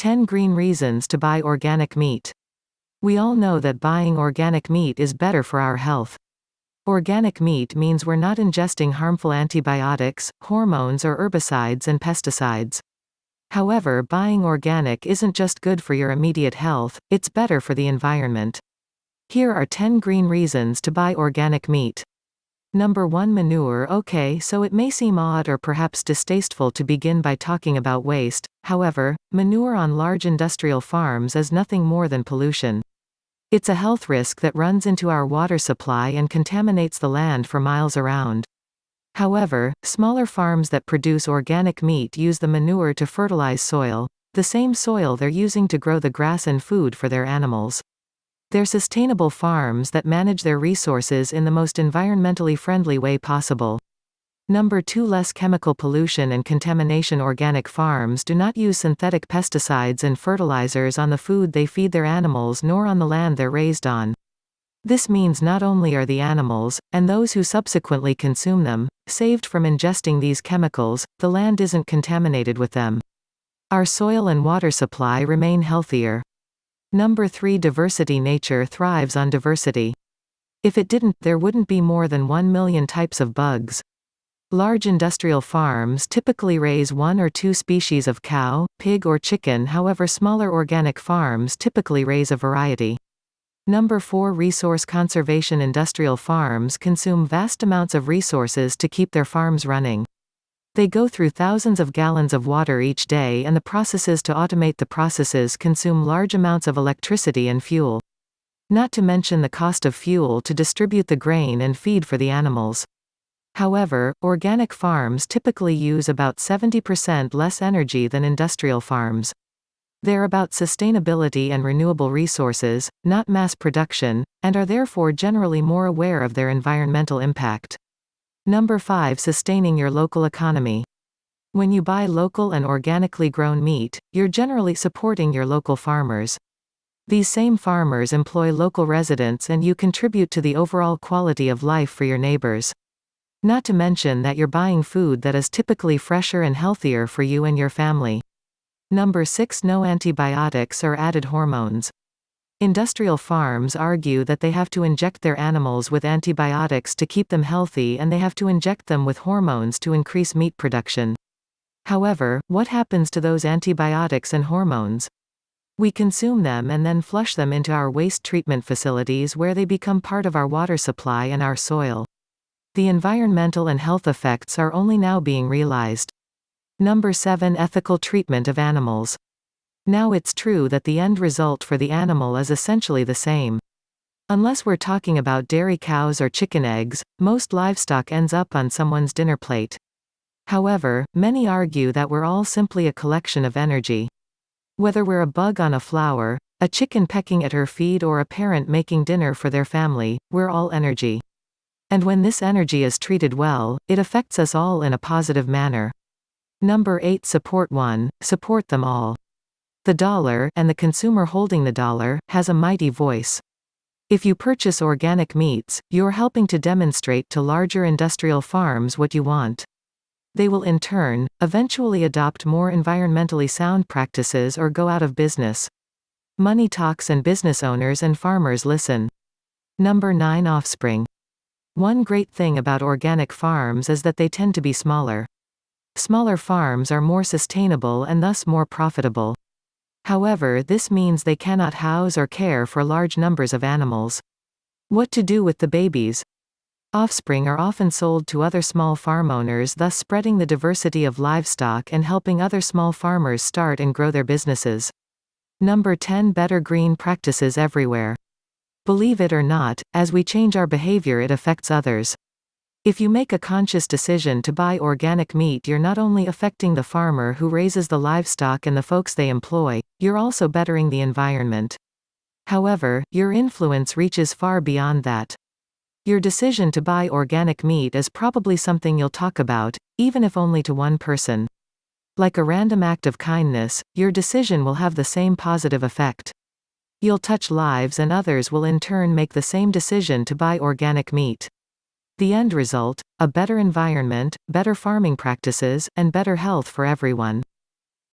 10 Green Reasons to Buy Organic Meat. We all know that buying organic meat is better for our health. Organic meat means we're not ingesting harmful antibiotics, hormones or herbicides and pesticides. However, buying organic isn't just good for your immediate health, it's better for the environment. Here are 10 green reasons to buy organic meat. Number 1. Manure. Okay, so it may seem odd or perhaps distasteful to begin by talking about waste. However, manure on large industrial farms is nothing more than pollution. It's a health risk that runs into our water supply and contaminates the land for miles around. However, smaller farms that produce organic meat use the manure to fertilize soil, the same soil they're using to grow the grass and food for their animals. They're sustainable farms that manage their resources in the most environmentally friendly way possible. Number 2. Less chemical pollution and contamination. Organic farms do not use synthetic pesticides and fertilizers on the food they feed their animals nor on the land they're raised on. This means not only are the animals, and those who subsequently consume them, saved from ingesting these chemicals, the land isn't contaminated with them. Our soil and water supply remain healthier. Number 3. Diversity. Nature thrives on diversity. If it didn't, there wouldn't be more than 1 million types of bugs. Large industrial farms typically raise 1 or 2 species of cow, pig or chicken. However, smaller organic farms typically raise a variety. Number 4. Resource conservation. Industrial farms consume vast amounts of resources to keep their farms running. They go through thousands of gallons of water each day, and the processes to automate the processes consume large amounts of electricity and fuel. Not to mention the cost of fuel to distribute the grain and feed for the animals. However, organic farms typically use about 70% less energy than industrial farms. They're about sustainability and renewable resources, not mass production, and are therefore generally more aware of their environmental impact. Number 5. Sustaining your local economy. When you buy local and organically grown meat, you're generally supporting your local farmers. These same farmers employ local residents, and you contribute to the overall quality of life for your neighbors. Not to mention that you're buying food that is typically fresher and healthier for you and your family. Number 6. No antibiotics or added hormones. Industrial farms argue that they have to inject their animals with antibiotics to keep them healthy, and they have to inject them with hormones to increase meat production. However, what happens to those antibiotics and hormones? We consume them and then flush them into our waste treatment facilities, where they become part of our water supply and our soil. The environmental and health effects are only now being realized. Number 7. Ethical treatment of animals. Now, it's true that the end result for the animal is essentially the same. Unless we're talking about dairy cows or chicken eggs, most livestock ends up on someone's dinner plate. However, many argue that we're all simply a collection of energy. Whether we're a bug on a flower, a chicken pecking at her feed, or a parent making dinner for their family, we're all energy. And when this energy is treated well, it affects us all in a positive manner. Number 8. Support. 1. Support them all. The dollar, and the consumer holding the dollar, has a mighty voice. If you purchase organic meats, you're helping to demonstrate to larger industrial farms what you want. They will in turn, eventually adopt more environmentally sound practices or go out of business. Money talks, and business owners and farmers listen. Number 9. Offspring. One great thing about organic farms is that they tend to be smaller. Smaller farms are more sustainable and thus more profitable. However, this means they cannot house or care for large numbers of animals. What to do with the babies? Offspring are often sold to other small farm owners, thus spreading the diversity of livestock and helping other small farmers start and grow their businesses. Number 10. Better green practices everywhere. Believe it or not, as we change our behavior, it affects others. If you make a conscious decision to buy organic meat, you're not only affecting the farmer who raises the livestock and the folks they employ, you're also bettering the environment. However, your influence reaches far beyond that. Your decision to buy organic meat is probably something you'll talk about, even if only to one person. Like a random act of kindness, your decision will have the same positive effect. You'll touch lives, and others will in turn make the same decision to buy organic meat. The end result: a better environment, better farming practices, and better health for everyone.